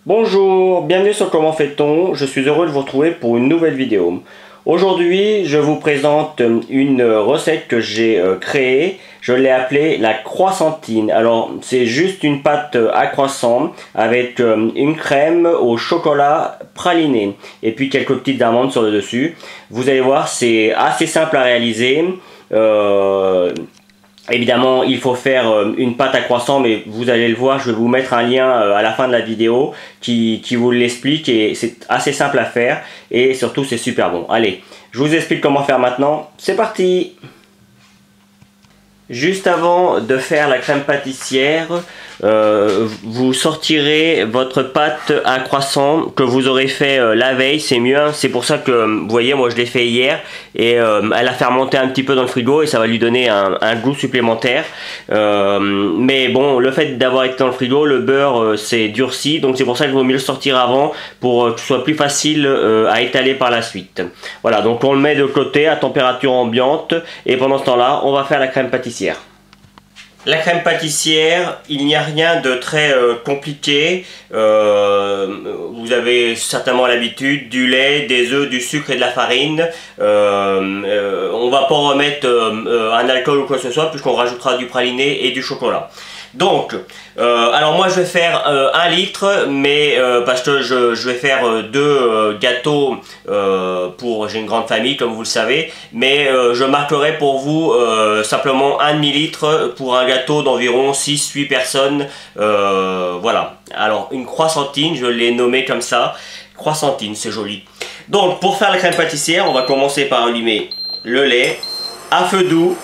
Bonjour, bienvenue sur Comment fait-on. Je suis heureux de vous retrouver pour une nouvelle vidéo. Aujourd'hui, je vous présente une recette que j'ai créée. Je l'ai appelée la croissantine. Alors, c'est juste une pâte à croissant avec une crème au chocolat praliné et puis quelques petites amandes sur le dessus. Vous allez voir, c'est assez simple à réaliser. Évidemment, il faut faire une pâte à croissant, mais vous allez le voir, je vais vous mettre un lien à la fin de la vidéo qui vous l'explique et c'est assez simple à faire et surtout c'est super bon. Allez, je vous explique comment faire maintenant, c'est parti! Juste avant de faire la crème pâtissière, vous sortirez votre pâte à croissant que vous aurez fait la veille, c'est mieux, hein. C'est pour ça que, vous voyez, moi je l'ai fait hier et elle a fermenté un petit peu dans le frigo et ça va lui donner un goût supplémentaire. Mais bon, le fait d'avoir été dans le frigo, le beurre s'est durci, donc c'est pour ça qu'il vaut mieux le sortir avant pour que ce soit plus facile à étaler par la suite. Voilà, donc on le met de côté à température ambiante et pendant ce temps-là, on va faire la crème pâtissière. La crème pâtissière, il n'y a rien de très compliqué. Vous avez certainement l'habitude, du lait, des œufs, du sucre et de la farine. On va pas remettre un alcool ou quoi que ce soit puisqu'on rajoutera du praliné et du chocolat. Donc, alors moi je vais faire 1 litre, mais parce que je vais faire 2 gâteaux j'ai une grande famille comme vous le savez, mais je marquerai pour vous simplement 1,5 litre pour un gâteau d'environ 6-8 personnes. Voilà, alors une croissantine, je l'ai nommée comme ça, croissantine, c'est joli. Donc pour faire la crème pâtissière, on va commencer par allumer le lait à feu doux.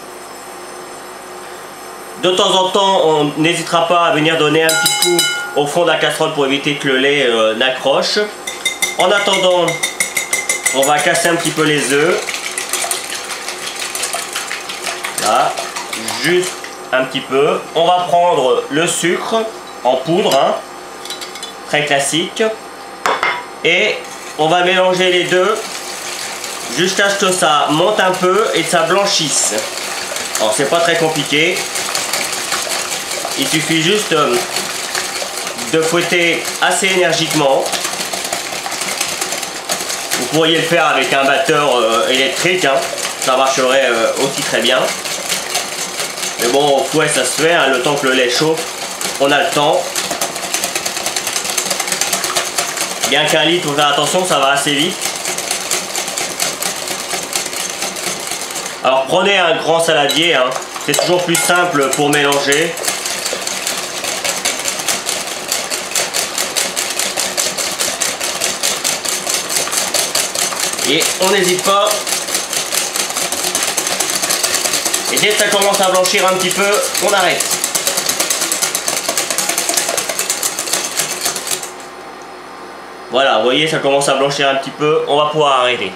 De temps en temps, on n'hésitera pas à venir donner un petit coup au fond de la casserole pour éviter que le lait n'accroche. En attendant, on va casser un petit peu les œufs. Là, juste un petit peu. On va prendre le sucre en poudre, hein, très classique. Et on va mélanger les deux jusqu'à ce que ça monte un peu et que ça blanchisse. Alors c'est pas très compliqué. Il suffit juste de fouetter assez énergiquement. Vous pourriez le faire avec un batteur électrique, hein. Ça marcherait aussi très bien. Mais bon, au fouet ça se fait, hein. Le temps que le lait chauffe, on a le temps. Bien qu'un litre, il faut faire attention, ça va assez vite. Alors prenez un grand saladier, hein. C'est toujours plus simple pour mélanger. Et on n'hésite pas. Et dès que ça commence à blanchir un petit peu, on arrête. Voilà, vous voyez, ça commence à blanchir un petit peu, on va pouvoir arrêter.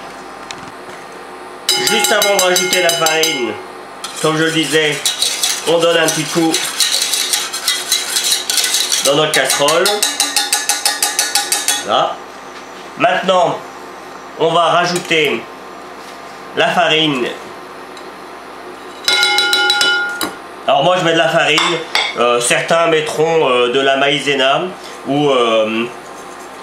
Juste avant de rajouter la farine, comme je le disais, on donne un petit coup dans notre casserole. Là. Maintenant, on va rajouter la farine. Alors moi je mets de la farine, certains mettront de la maïzena ou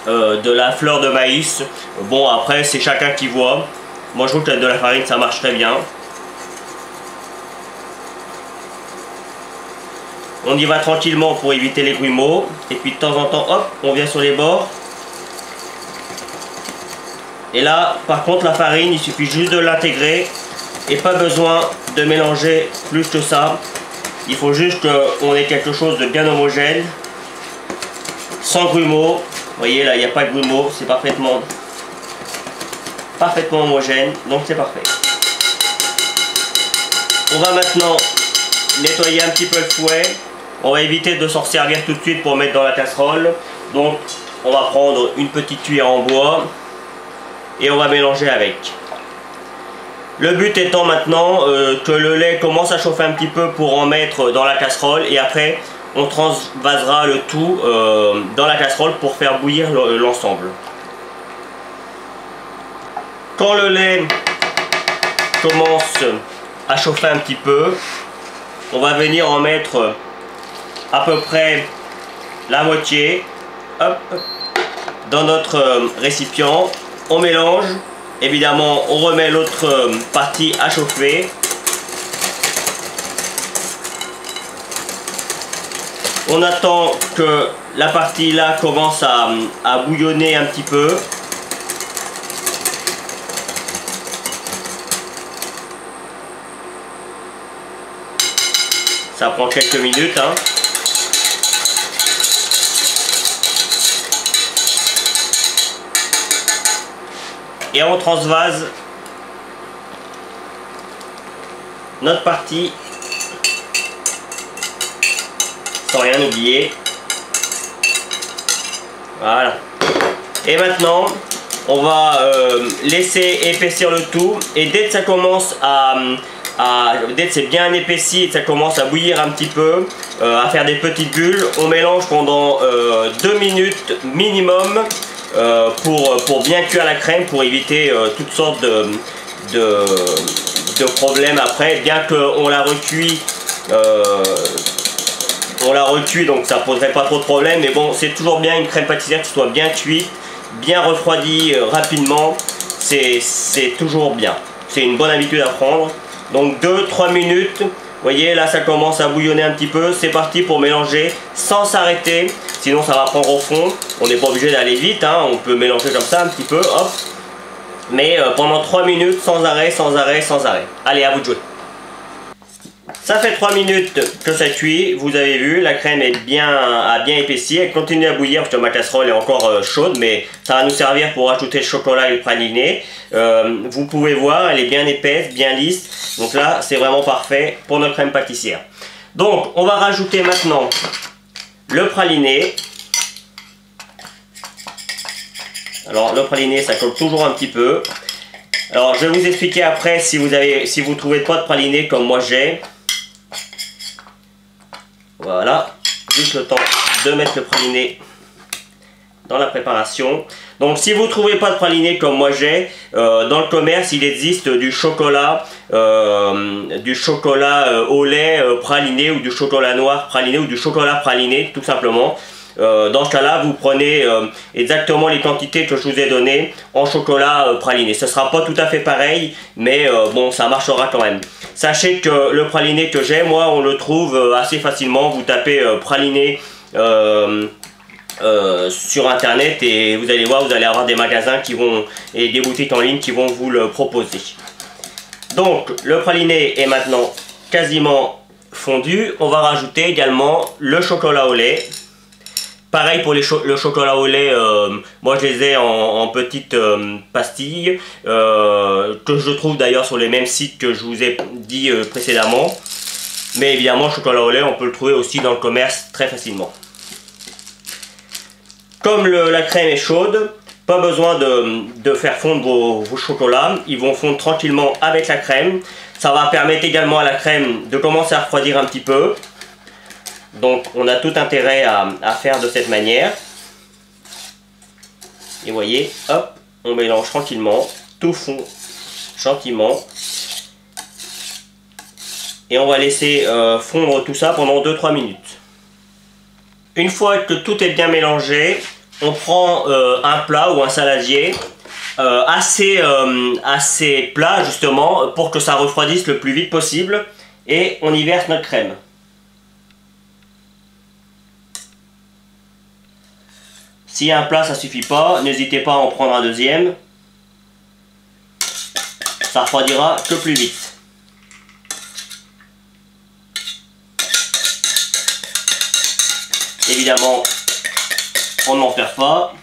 de la fleur de maïs. Bon, après c'est chacun qui voit. Moi je trouve que de la farine ça marche très bien. On y va tranquillement pour éviter les grumeaux. Et puis de temps en temps, hop, on vient sur les bords. Et là, par contre, la farine, il suffit juste de l'intégrer et pas besoin de mélanger plus que ça. Il faut juste qu'on ait quelque chose de bien homogène, sans grumeaux. Vous voyez, là, il n'y a pas de grumeaux, c'est parfaitement homogène, donc c'est parfait. On va maintenant nettoyer un petit peu le fouet. On va éviter de s'en servir tout de suite pour mettre dans la casserole. Donc, on va prendre une petite cuillère en bois. Et on va mélanger avec. Le but étant maintenant que le lait commence à chauffer un petit peu pour en mettre dans la casserole et après on transvasera le tout dans la casserole pour faire bouillir l'ensemble. Quand le lait commence à chauffer un petit peu, on va venir en mettre à peu près la moitié. Hop. dans notre récipient. On mélange. Évidemment, on remet l'autre partie à chauffer. On attend que la partie là commence à bouillonner un petit peu. Ça prend quelques minutes, hein. Et on transvase notre partie sans rien oublier. Voilà. Et maintenant, on va laisser épaissir le tout. Et dès que ça commence dès que c'est bien épaissi et que ça commence à bouillir un petit peu, à faire des petites bulles, on mélange pendant 2 minutes minimum pour bien cuire la crème, pour éviter toutes sortes de problèmes après, bien qu'on la recuit. On la recuit, donc ça poserait pas trop de problèmes, mais bon, c'est toujours bien une crème pâtissière qui soit bien cuite, bien refroidie rapidement, c'est toujours bien. C'est une bonne habitude à prendre. Donc 2-3 minutes, vous voyez là ça commence à bouillonner un petit peu, c'est parti pour mélanger sans s'arrêter, sinon ça va prendre au fond. On n'est pas obligé d'aller vite, hein. On peut mélanger comme ça un petit peu, hop. Mais pendant 3 minutes, sans arrêt, sans arrêt, sans arrêt. Allez, à vous de jouer. Ça fait 3 minutes que ça cuit, vous avez vu, la crème a bien épaissi, elle continue à bouillir parce que ma casserole est encore chaude, mais ça va nous servir pour ajouter le chocolat et le praliné. Vous pouvez voir, elle est bien épaisse, bien lisse, donc là c'est vraiment parfait pour notre crème pâtissière. Donc on va rajouter maintenant le praliné. Alors le praliné ça colle toujours un petit peu. Alors je vais vous expliquer après si vous trouvez pas de praliné comme moi j'ai. Voilà, juste le temps de mettre le praliné dans la préparation. Donc si vous ne trouvez pas de praliné comme moi j'ai, dans le commerce il existe du chocolat au lait praliné, ou du chocolat noir praliné, ou du chocolat praliné tout simplement. Dans ce cas là vous prenez exactement les quantités que je vous ai données en chocolat praliné. Ce sera pas tout à fait pareil, mais bon, ça marchera quand même. Sachez que le praliné que j'ai, moi on le trouve assez facilement. Vous tapez praliné sur internet et vous allez voir, vous allez avoir des magasins et des boutiques en ligne qui vont vous le proposer. Donc le praliné est maintenant quasiment fondu. On va rajouter également le chocolat au lait. Pareil pour le chocolat au lait, moi je les ai en petites pastilles, que je trouve d'ailleurs sur les mêmes sites que je vous ai dit précédemment. Mais évidemment le chocolat au lait on peut le trouver aussi dans le commerce très facilement. Comme la crème est chaude, pas besoin de faire fondre vos chocolats, ils vont fondre tranquillement avec la crème. Ça va permettre également à la crème de commencer à refroidir un petit peu. Donc on a tout intérêt à faire de cette manière. Et vous voyez, hop, on mélange tranquillement, tout fond gentiment. Et on va laisser fondre tout ça pendant 2-3 minutes. Une fois que tout est bien mélangé, on prend un plat ou un saladier assez plat justement pour que ça refroidisse le plus vite possible. Et on y verse notre crème. Si un plat ça suffit pas, n'hésitez pas à en prendre un deuxième. Ça refroidira que plus vite. Évidemment, on n'en perd pas.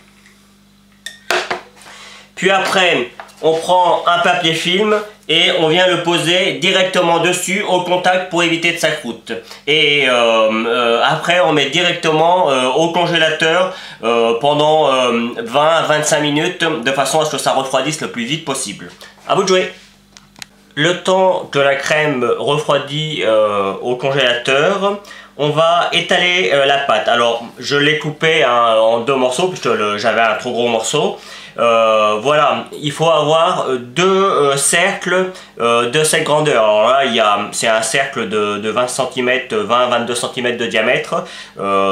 Puis après, on prend un papier film et on vient le poser directement dessus au contact pour éviter de s'accroute. Et après on met directement au congélateur pendant 20-25 minutes de façon à ce que ça refroidisse le plus vite possible. À vous de jouer. Le temps que la crème refroidit au congélateur, on va étaler la pâte. Alors je l'ai coupée en 2 morceaux puisque j'avais un trop gros morceau. Voilà, il faut avoir deux cercles de cette grandeur. Alors là, c'est un cercle de 20 cm, 20-22 cm de diamètre.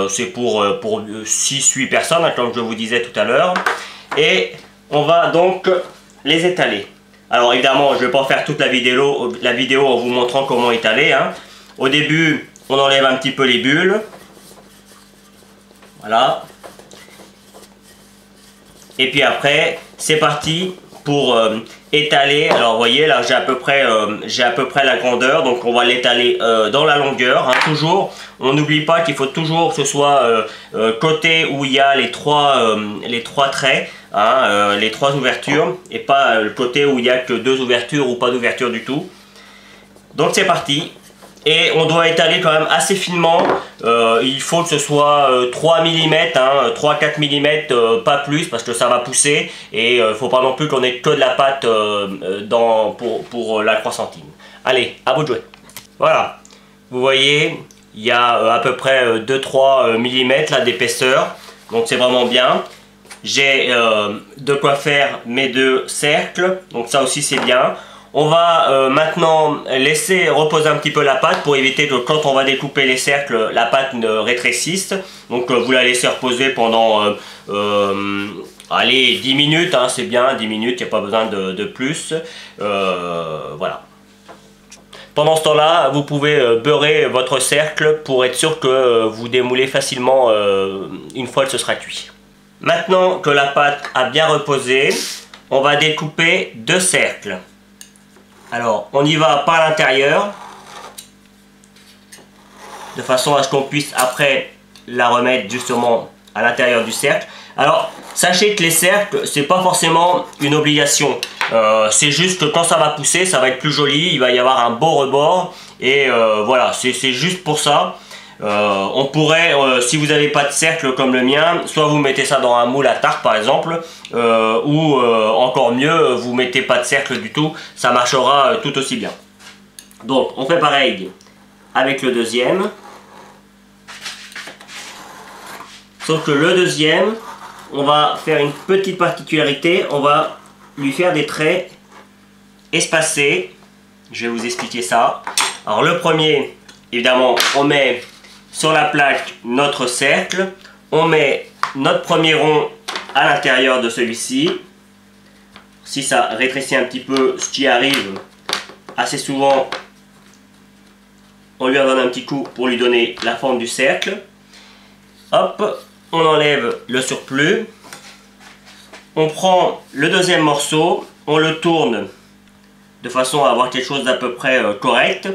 C'est pour 6-8 personnes, hein, comme je vous disais tout à l'heure. Et on va donc les étaler. Alors évidemment, je ne vais pas faire toute la vidéo en vous montrant comment étaler. Hein. Au début, on enlève un petit peu les bulles. Voilà. Et puis après, c'est parti pour étaler. Alors vous voyez, là j'ai à peu près la grandeur. Donc on va l'étaler dans la longueur. Hein, toujours, on n'oublie pas qu'il faut toujours que ce soit côté où il y a les trois traits. Hein, les trois ouvertures. Et pas le côté où il n'y a que deux ouvertures ou pas d'ouverture du tout. Donc c'est parti. Et on doit étaler quand même assez finement, il faut que ce soit 3 mm, hein, 3-4 mm, pas plus, parce que ça va pousser. Et il ne faut pas non plus qu'on ait que de la pâte pour la croissantine. Allez, à vous de jouer. Voilà, vous voyez, il y a à peu près 2-3 mm là d'épaisseur, donc c'est vraiment bien. J'ai de quoi faire mes deux cercles, donc ça aussi c'est bien. On va maintenant laisser reposer un petit peu la pâte pour éviter que quand on va découper les cercles, la pâte ne rétrécisse. Donc vous la laissez reposer pendant allez, 10 minutes, hein, c'est bien, 10 minutes, il n'y a pas besoin de plus. Voilà. Pendant ce temps-là, vous pouvez beurrer votre cercle pour être sûr que vous démoulez facilement une fois que ce sera cuit. Maintenant que la pâte a bien reposé, on va découper deux cercles. Alors, on y va par l'intérieur, de façon à ce qu'on puisse après la remettre justement à l'intérieur du cercle. Alors, sachez que les cercles, c'est pas forcément une obligation. C'est juste que quand ça va pousser, ça va être plus joli, il va y avoir un beau rebord. Et voilà, c'est juste pour ça. On pourrait, si vous n'avez pas de cercle comme le mien, soit vous mettez ça dans un moule à tarte par exemple, ou encore mieux, vous mettez pas de cercle du tout, ça marchera tout aussi bien. Donc on fait pareil avec le deuxième, sauf que le deuxième, on va faire une petite particularité, on va lui faire des traits espacés. Je vais vous expliquer ça. Alors le premier, évidemment, on met sur la plaque notre cercle, on met notre premier rond à l'intérieur de celui-ci. Si ça rétrécit un petit peu, ce qui arrive assez souvent, on lui en donne un petit coup pour lui donner la forme du cercle. Hop, on enlève le surplus. On prend le deuxième morceau, on le tourne de façon à avoir quelque chose d'à peu près correct.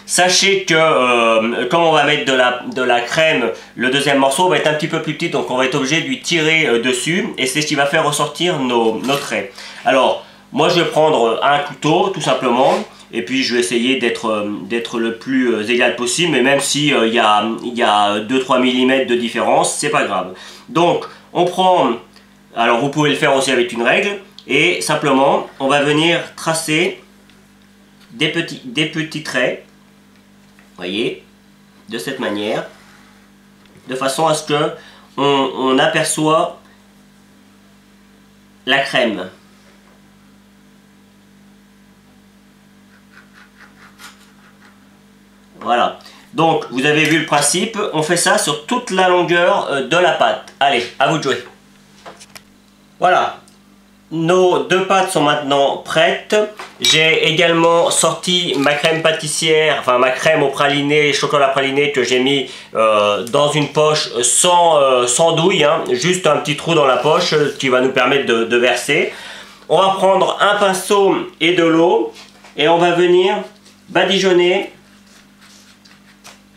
Sachez que quand on va mettre de la crème, le deuxième morceau va être un petit peu plus petit, donc on va être obligé de lui tirer dessus, et c'est ce qui va faire ressortir nos traits. Alors, moi je vais prendre un couteau tout simplement, et puis je vais essayer d'être le plus égal possible, mais même si il y a 2-3 mm de différence, c'est pas grave. Donc, on prend, alors vous pouvez le faire aussi avec une règle, et simplement, on va venir tracer des petits traits. Voyez, de cette manière, de façon à ce que on aperçoit la crème. Voilà. Donc, vous avez vu le principe, on fait ça sur toute la longueur de la pâte. Allez, à vous de jouer. Voilà. Nos deux pâtes sont maintenant prêtes. J'ai également sorti ma crème pâtissière, enfin ma crème au praliné, chocolat praliné que j'ai mis dans une poche sans douille, hein, juste un petit trou dans la poche qui va nous permettre de verser. On va prendre un pinceau et de l'eau et on va venir badigeonner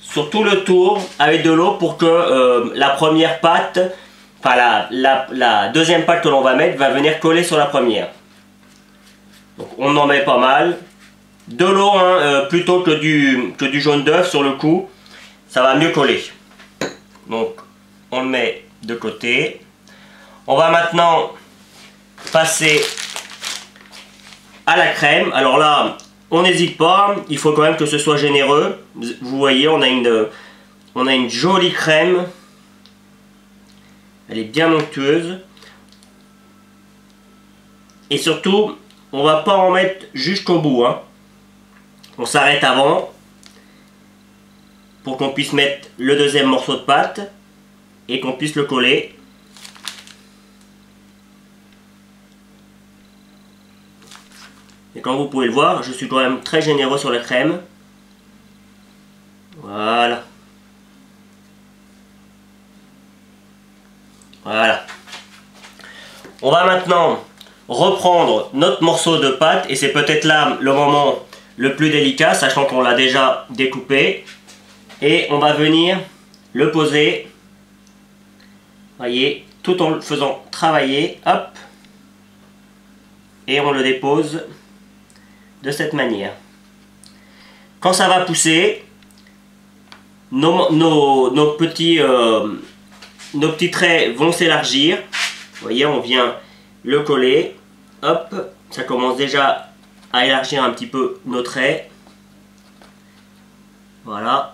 sur tout le tour avec de l'eau pour que la première pâte, enfin la deuxième pâte que l'on va mettre va venir coller sur la première. Donc on en met pas mal. De l'eau hein, plutôt que du jaune d'œuf sur le coup. Ça va mieux coller. Donc on le met de côté. On va maintenant passer à la crème. Alors là, on n'hésite pas. Il faut quand même que ce soit généreux. Vous voyez, on a une jolie crème. Elle est bien onctueuse. Et surtout, on va pas en mettre jusqu'au bout, hein. On s'arrête avant pour qu'on puisse mettre le deuxième morceau de pâte et qu'on puisse le coller. Et comme vous pouvez le voir, je suis quand même très généreux sur la crème. Voilà. Voilà. On va maintenant reprendre notre morceau de pâte et c'est peut-être là le moment le plus délicat, sachant qu'on l'a déjà découpé. Et on va venir le poser, voyez, tout en le faisant travailler, hop, et on le dépose de cette manière. Quand ça va pousser, nos petits traits vont s'élargir. Vous voyez, on vient le coller, hop, ça commence déjà à élargir un petit peu nos traits. Voilà.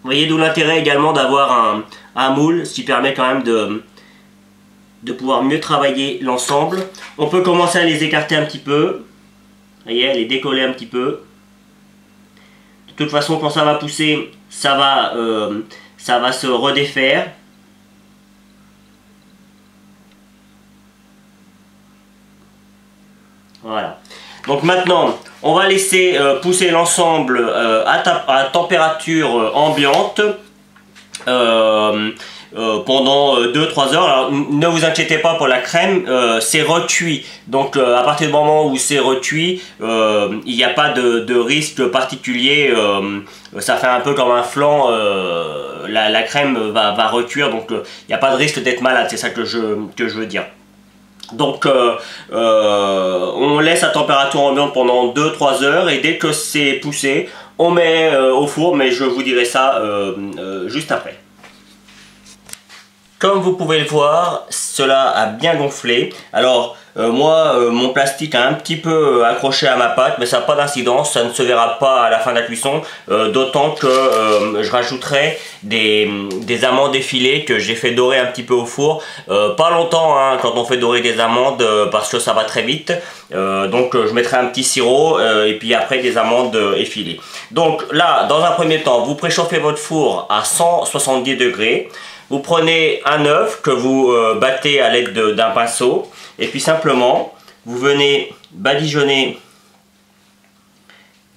Vous voyez, d'où l'intérêt également d'avoir un moule, ce qui permet quand même de pouvoir mieux travailler l'ensemble. On peut commencer à les écarter un petit peu. Vous voyez, les décoller un petit peu. De toute façon, quand ça va pousser, ça va se redéfaire. Voilà. Donc maintenant, on va laisser pousser l'ensemble à température ambiante pendant 2-3 heures. Alors, ne vous inquiétez pas pour la crème, c'est recuit. Donc à partir du moment où c'est recuit, il n'y a pas de risque particulier. Ça fait un peu comme un flan, la crème va recuire, donc il n'y a pas de risque d'être malade, c'est ça que je veux dire. Donc on laisse à température ambiante pendant 2-3 heures et dès que c'est poussé, on met au four, mais je vous dirai ça juste après. Comme vous pouvez le voir, cela a bien gonflé. Alors moi, mon plastique a un petit peu accroché à ma pâte, mais ça n'a pas d'incidence, ça ne se verra pas à la fin de la cuisson, d'autant que je rajouterai des amandes effilées que j'ai fait dorer un petit peu au four. Pas longtemps hein, quand on fait dorer des amandes, parce que ça va très vite. Donc je mettrai un petit sirop et puis après des amandes effilées. Donc là, dans un premier temps, vous préchauffez votre four à 170 degrés. Vous prenez un œuf que vous battez à l'aide d'un pinceau et puis simplement vous venez badigeonner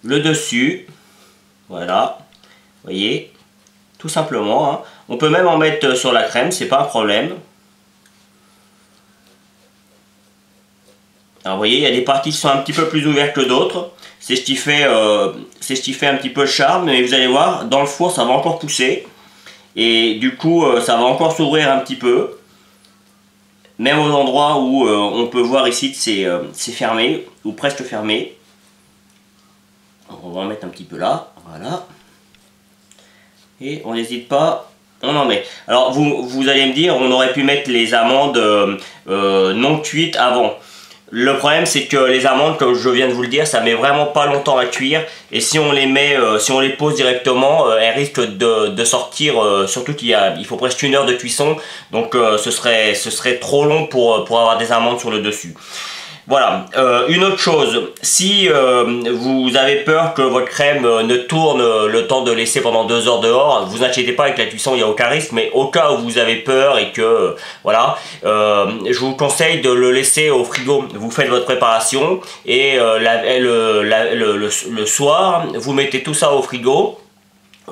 le dessus, voilà, vous voyez, tout simplement, hein. On peut même en mettre sur la crème, c'est pas un problème. Alors vous voyez, il y a des parties qui sont un petit peu plus ouvertes que d'autres, c'est ce qui fait un petit peu le charme, mais vous allez voir, dans le four ça va encore pousser. Et du coup, ça va encore s'ouvrir un petit peu. Même aux endroits où on peut voir ici que c'est fermé, ou presque fermé. On va en mettre un petit peu là, voilà. Et on n'hésite pas, on en met. Alors vous allez me dire, on aurait pu mettre les amandes non cuites avant. Le problème c'est que les amandes, comme je viens de vous le dire, ça met vraiment pas longtemps à cuire et si on les met, si on les pose directement, elles risquent de sortir, surtout il faut presque 1 heure de cuisson, donc ce serait trop long pour avoir des amandes sur le dessus. Voilà, une autre chose, si vous avez peur que votre crème ne tourne le temps de laisser pendant 2 heures dehors, vous inquiétez pas, avec la cuisson il n'y a aucun risque, mais au cas où vous avez peur et que, voilà, je vous conseille de le laisser au frigo. Vous faites votre préparation et le soir, vous mettez tout ça au frigo.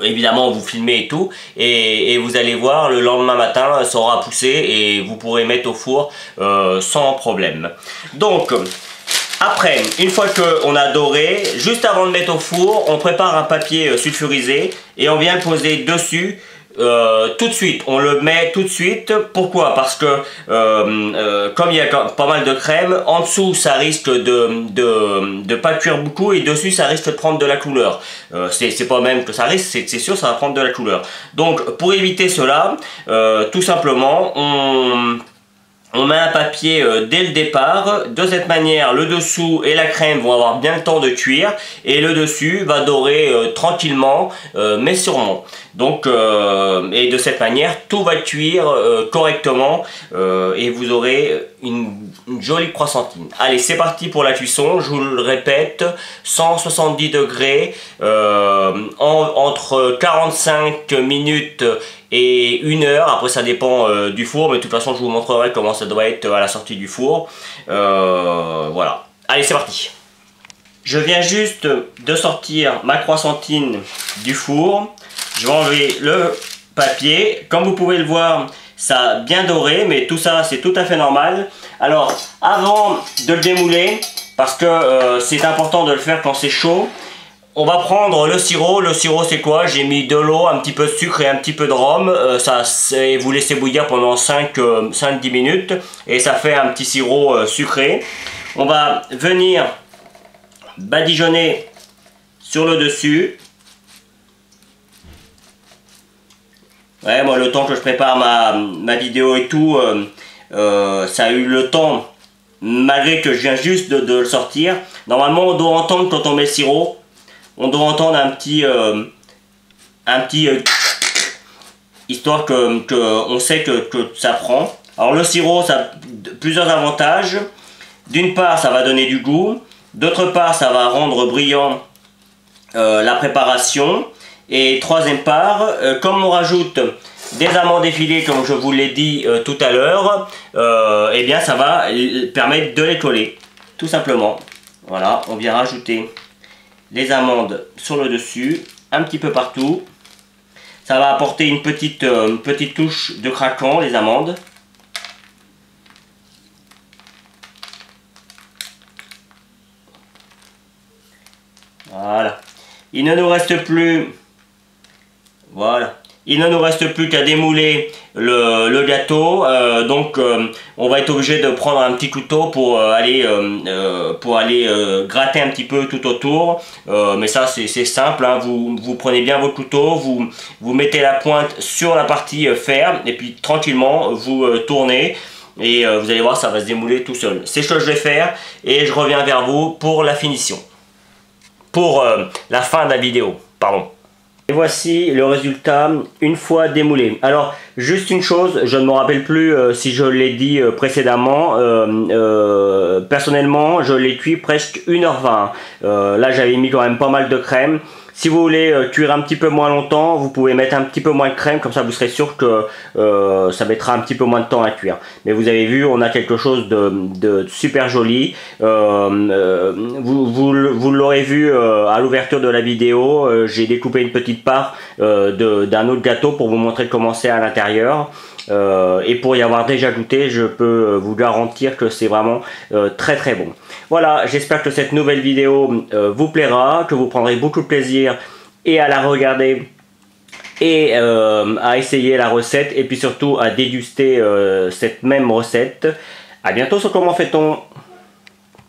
Évidemment vous filmez et tout et vous allez voir le lendemain matin ça aura poussé et vous pourrez mettre au four sans problème. Donc après, une fois qu'on a doré, juste avant de mettre au four, on prépare un papier sulfurisé et on vient le poser dessus tout de suite. On le met tout de suite. Pourquoi? Parce que comme il y a pas mal de crème, en dessous ça risque de pas cuire beaucoup et dessus ça risque de prendre de la couleur. C'est pas même que ça risque, c'est sûr ça va prendre de la couleur. Donc pour éviter cela, tout simplement on met un papier dès le départ, de cette manière le dessous et la crème vont avoir bien le temps de cuire et le dessus va dorer tranquillement mais sûrement. Donc et de cette manière tout va cuire correctement et vous aurez une jolie croissantine. Allez, c'est parti pour la cuisson. Je vous le répète, 170 degrés, entre 45 minutes et 1 heure. Après, ça dépend du four, mais de toute façon, je vous montrerai comment ça doit être à la sortie du four. Voilà. Allez, c'est parti. Je viens juste de sortir ma croissantine du four. Je vais enlever le papier. Comme vous pouvez le voir, ça a bien doré, mais tout ça, c'est tout à fait normal. Alors, avant de le démouler, parce que c'est important de le faire quand c'est chaud, on va prendre le sirop. Le sirop, c'est quoi? J'ai mis de l'eau, un petit peu de sucre et un petit peu de rhum. Vous laissez bouillir pendant 5-10 minutes et ça fait un petit sirop sucré. On va venir badigeonner sur le dessus. Ouais, moi le temps que je prépare ma vidéo et tout, ça a eu le temps, malgré que je viens juste de le sortir. Normalement on doit entendre quand on met le sirop, on doit entendre un petit histoire que on sait que ça prend. Alors le sirop, ça a plusieurs avantages. D'une part, ça va donner du goût. D'autre part, ça va rendre brillant la préparation. Et troisième part, comme on rajoute des amandes effilées, comme je vous l'ai dit tout à l'heure, eh bien ça va permettre de les coller, tout simplement. Voilà, on vient rajouter les amandes sur le dessus, un petit peu partout. Ça va apporter une petite touche de craquant, les amandes. Voilà. Il ne nous reste plus... Voilà. Il ne nous reste plus qu'à démouler le gâteau. Donc on va être obligé de prendre un petit couteau pour aller gratter un petit peu tout autour. Mais ça c'est simple, hein. Vous prenez bien votre couteau, vous mettez la pointe sur la partie ferme et puis tranquillement vous tournez. Et vous allez voir, ça va se démouler tout seul. C'est ce que je vais faire et je reviens vers vous pour la finition. Pour la fin de la vidéo, pardon. Et voici le résultat une fois démoulé. Alors, juste une chose, je ne me rappelle plus si je l'ai dit précédemment. Personnellement, je l'ai cuit presque 1h20. Là, j'avais mis quand même pas mal de crème. Si vous voulez cuire un petit peu moins longtemps, vous pouvez mettre un petit peu moins de crème, comme ça vous serez sûr que ça mettra un petit peu moins de temps à cuire. Mais vous avez vu, on a quelque chose de super joli. Vous l'aurez vu à l'ouverture de la vidéo, j'ai découpé une petite part d'un autre gâteau pour vous montrer comment c'est à l'intérieur. Et pour y avoir déjà goûté, je peux vous garantir que c'est vraiment très très bon. Voilà, j'espère que cette nouvelle vidéo vous plaira, que vous prendrez beaucoup de plaisir et à la regarder et à essayer la recette et puis surtout à déguster cette même recette. À bientôt sur Comment fait-on.